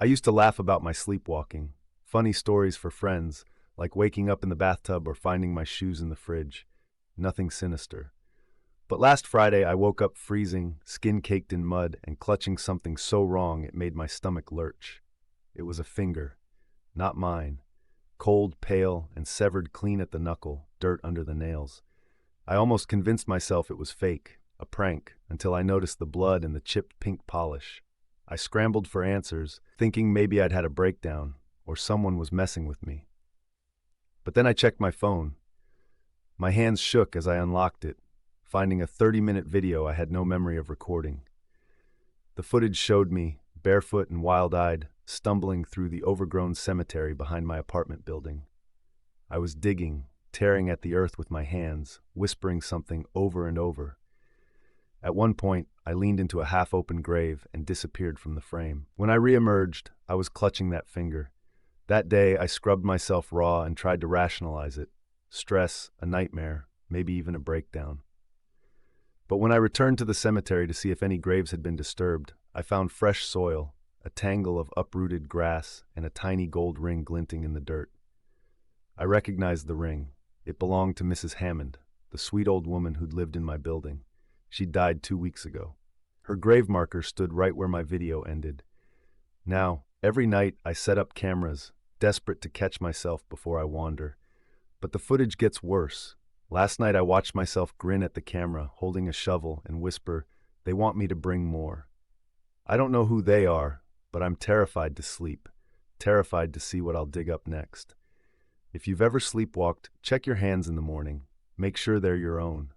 I used to laugh about my sleepwalking, funny stories for friends, like waking up in the bathtub or finding my shoes in the fridge. Nothing sinister. But last Friday, I woke up freezing, skin caked in mud, and clutching something so wrong it made my stomach lurch. It was a finger, not mine, cold, pale, and severed clean at the knuckle, dirt under the nails. I almost convinced myself it was fake, a prank, until I noticed the blood and the chipped pink polish. I scrambled for answers, thinking maybe I'd had a breakdown, or someone was messing with me. But then I checked my phone. My hands shook as I unlocked it, finding a 30-minute video I had no memory of recording. The footage showed me, barefoot and wild-eyed, stumbling through the overgrown cemetery behind my apartment building. I was digging, tearing at the earth with my hands, whispering something over and over. At one point, I leaned into a half-open grave and disappeared from the frame. When I re-emerged, I was clutching that finger. That day, I scrubbed myself raw and tried to rationalize it. Stress, a nightmare, maybe even a breakdown. But when I returned to the cemetery to see if any graves had been disturbed, I found fresh soil, a tangle of uprooted grass, and a tiny gold ring glinting in the dirt. I recognized the ring. It belonged to Mrs. Hammond, the sweet old woman who'd lived in my building. She died 2 weeks ago. Her grave marker stood right where my video ended. Now, every night I set up cameras, desperate to catch myself before I wander. But the footage gets worse. Last night I watched myself grin at the camera, holding a shovel, and whisper, "They want me to bring more." I don't know who they are, but I'm terrified to sleep, terrified to see what I'll dig up next. If you've ever sleepwalked, check your hands in the morning. Make sure they're your own.